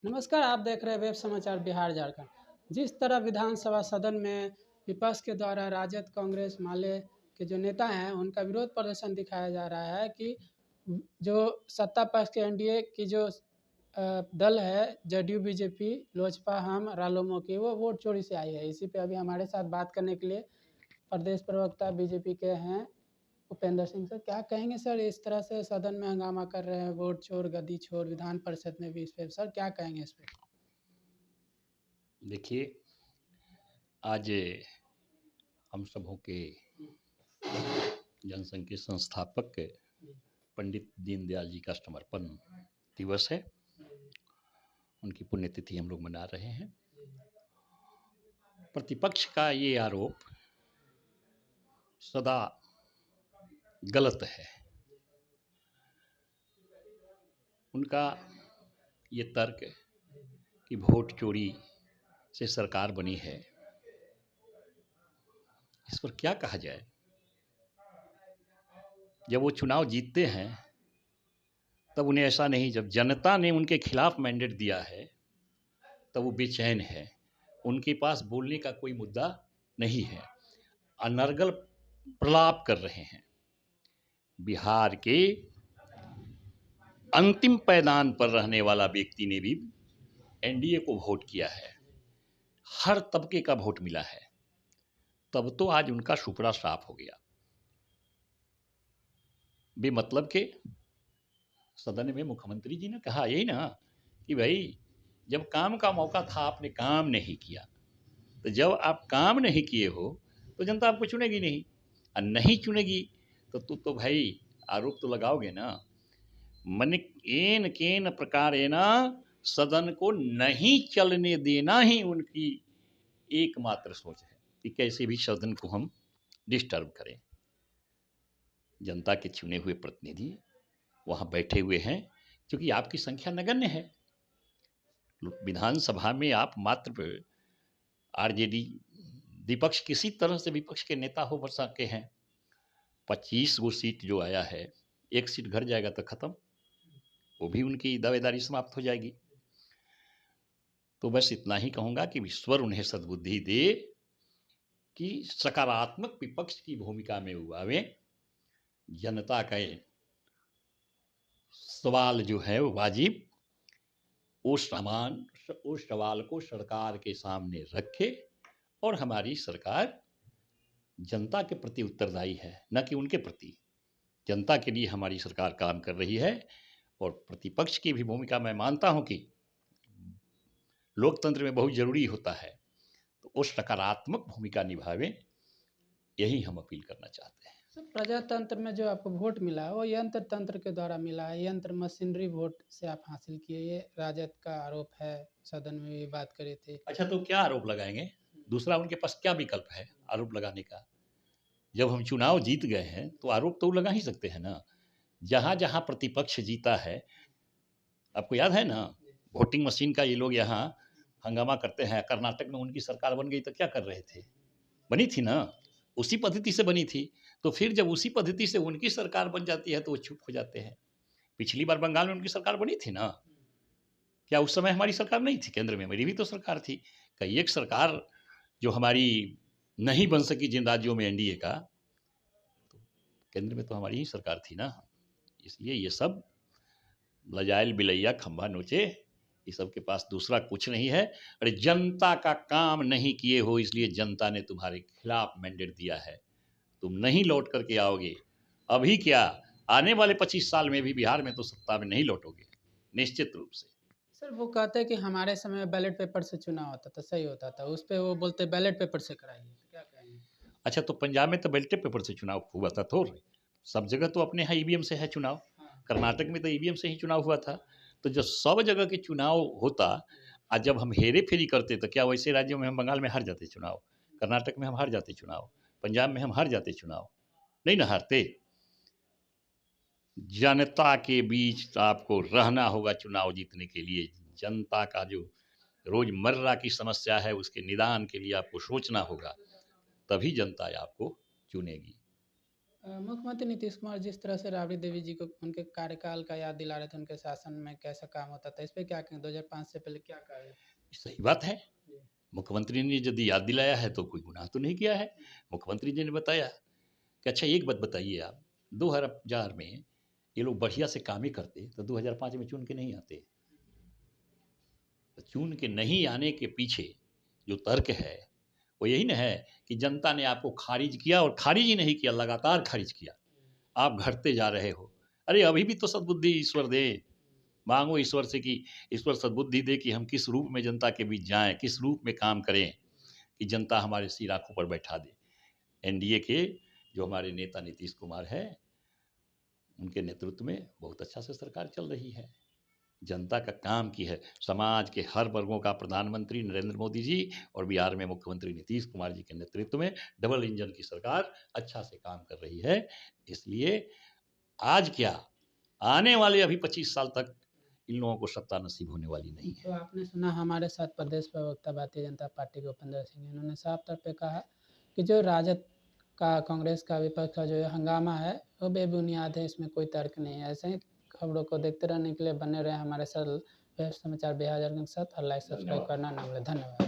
नमस्कार, आप देख रहे हैं वेब समाचार बिहार झारखंड। जिस तरह विधानसभा सदन में विपक्ष के द्वारा राजद, कांग्रेस, माले के जो नेता हैं उनका विरोध प्रदर्शन दिखाया जा रहा है कि जो सत्ता पक्ष के एनडीए की जो दल है, जदयू, बीजेपी, लोजपा, हम, रालोमो की, वो वोट चोरी से आई है। इसी पे अभी हमारे साथ बात करने के लिए प्रदेश प्रवक्ता बीजेपी के हैं उपेंद्र सिंह। सर, क्या कहेंगे सर, इस तरह से सदन में हंगामा कर रहे हैं, वोट चोर, गद्दी चोर, विधान परिषद में भी इस पे सर क्या कहेंगे इस पे? देखिए, आज हम सबों के जनसंघ के संस्थापक पंडित दीनदयाल जी का समर्पण दिवस है। उनकी पुण्यतिथि हम लोग मना रहे हैं। प्रतिपक्ष का ये आरोप सदा गलत है। उनका ये तर्क कि वोट चोरी से सरकार बनी है, इस पर क्या कहा जाए। जब वो चुनाव जीतते हैं तब उन्हें ऐसा नहीं, जब जनता ने उनके खिलाफ मैंडेट दिया है तब वो बेचैन है। उनके पास बोलने का कोई मुद्दा नहीं है, अनर्गल प्रलाप कर रहे हैं। बिहार के अंतिम पैदान पर रहने वाला व्यक्ति ने भी एनडीए को वोट किया है, हर तबके का वोट मिला है, तब तो आज उनका सुपड़ा साफ हो गया। बेमतलब के सदन में मुख्यमंत्री जी ने कहा यही ना कि भाई जब काम का मौका था आपने काम नहीं किया, तो जब आप काम नहीं किए हो तो जनता आपको चुनेगी नहीं, और नहीं चुनेगी तो भाई आरोप तो लगाओगे ना। मन केन केन प्रकारेण सदन को नहीं चलने देना ही उनकी एकमात्र सोच है कि कैसे भी सदन को हम डिस्टर्ब करें। जनता के चुने हुए प्रतिनिधि वहाँ बैठे हुए हैं, क्योंकि आपकी संख्या नगण्य है। विधानसभा में आप मात्र आरजेडी विपक्ष, किसी तरह से विपक्ष के नेता हो बन सके हैं। 25 गो सीट जो आया है, एक सीट घर जाएगा तो खत्म, वो भी उनकी दावेदारी समाप्त हो जाएगी। तो बस इतना ही कहूँगा कि ईश्वर उन्हें सद्बुद्धि दे कि सकारात्मक विपक्ष की भूमिका में उभावे। जनता का सवाल जो है वो वाजिब, उस सवाल को सरकार के सामने रखे, और हमारी सरकार जनता के प्रति उत्तरदायी है, न कि उनके प्रति। जनता के लिए हमारी सरकार काम कर रही है, और प्रतिपक्ष की भी भूमिका मैं मानता हूं कि लोकतंत्र में बहुत जरूरी होता है, तो वो सकारात्मक भूमिका निभावे, यही हम अपील करना चाहते हैं। सर, प्रजातंत्र में जो आपको वोट मिला है वो यंत्र तंत्र के द्वारा मिला है, यंत्र मशीनरी वोट से आप हासिल किए, ये राजद का आरोप है। सदन में भी बात करे थे। अच्छा, तो क्या आरोप लगाएंगे? दूसरा उनके पास क्या विकल्प है आरोप लगाने का? जब हम चुनाव जीत गए हैं तो आरोप तो लगा ही सकते हैं ना। जहां जहां प्रतिपक्ष जीता है, आपको याद है ना, वोटिंग मशीन का ये लोग यहाँ हंगामा करते हैं। कर्नाटक में उनकी सरकार बन गई तो क्या कर रहे थे? बनी थी ना, उसी पद्धति से बनी थी। तो फिर जब उसी पद्धति से उनकी सरकार बन जाती है तो वो चुप हो जाते हैं। पिछली बार बंगाल में उनकी सरकार बनी थी ना, क्या उस समय हमारी सरकार नहीं थी? केंद्र में मेरी भी तो सरकार थी। कई एक सरकार जो हमारी नहीं बन सकी जिन राज्यों में एनडीए का, तो केंद्र में तो हमारी ही सरकार थी ना। इसलिए ये सब लजाइल बिलैया खंभा नोचे, ये सब के पास दूसरा कुछ नहीं है। अरे जनता का काम नहीं किए हो, इसलिए जनता ने तुम्हारे खिलाफ मैंडेट दिया है। तुम नहीं लौट करके आओगे, अभी क्या, आने वाले 25 साल में भी बिहार में तो सत्ता में नहीं लौटोगे निश्चित रूप से। सर, वो कहते हैं कि हमारे समय में बैलेट पेपर से चुनाव होता था, सही होता था। उस पर वो बोलते बैलेट पेपर से कराइए, क्या कहेंगे? अच्छा, तो पंजाब में तो बैलेट पेपर से चुनाव हुआ था थोड़े, सब जगह तो अपने यहाँ ईवीएम से है चुनाव। हाँ। कर्नाटक में तो ईवीएम से ही चुनाव हुआ था। तो जो सब जगह के चुनाव होता, आज जब हम हेरे फेरी करते तो क्या वैसे राज्यों में हम बंगाल में हार जाते चुनाव, कर्नाटक में हम हार जाते चुनाव, पंजाब में हम हार जाते चुनाव? नहीं ना हारते। जनता के बीच आपको रहना होगा चुनाव जीतने के लिए। जनता का जो रोजमर्रा की समस्या है उसके निदान के लिए आपको सोचना होगा, तभी जनता आपको चुनेगी। मुख्यमंत्री नीतीश कुमार जिस तरह से राबड़ी देवी जी को उनके कार्यकाल का याद दिला रहे थे, उनके शासन में कैसा काम होता था, इस पे क्या कहें? 2005 से पहले क्या कार्य? सही बात है। जी। मुख्यमंत्री ने यदि याद दिलाया है तो कोई गुनाह तो नहीं किया है। मुख्यमंत्री जी ने बताया कि अच्छा एक बात बताइए आप, 2000 में ये लोग बढ़िया से काम ही करते तो 2005 में चुन के नहीं आते। तो चुन के नहीं आने के पीछे जो तर्क है वो यही ना है कि जनता ने आपको खारिज किया, और खारिज ही नहीं किया, लगातार खारिज किया। आप घटते जा रहे हो। अरे अभी भी तो सद्बुद्धि ईश्वर दे, मांगो ईश्वर से कि ईश्वर सद्बुद्धि दे कि हम किस रूप में जनता के बीच जाएं, किस रूप में काम करें कि जनता हमारे सिर आंखों पर बैठा दे। एनडीए के जो हमारे नेता नीतीश कुमार है, उनके नेतृत्व में बहुत अच्छा से सरकार चल रही है, जनता का काम की है। समाज के हर वर्गों का प्रधानमंत्री नरेंद्र मोदी जी और बिहार में मुख्यमंत्री नीतीश कुमार जी के नेतृत्व में डबल इंजन की सरकार अच्छा से काम कर रही है। इसलिए आज क्या, आने वाले अभी 25 साल तक इन लोगों को सत्ता नसीब होने वाली नहीं तो है। आपने सुना हमारे साथ प्रदेश प्रवक्ता भारतीय जनता पार्टी के उपेंद्र सिंह, इन्होंने साफ तौर पे कहा कि जो राजद का, कांग्रेस का, विपक्ष का जो हंगामा है वो बेबुनियाद है, इसमें कोई तर्क नहीं है। ऐसे ही खबरों को देखते रहने के लिए बने रहे हमारे साथ वेब समाचार बिहार झारखंड के साथ, और लाइक सब्सक्राइब करना ना भूलें। धन्यवाद।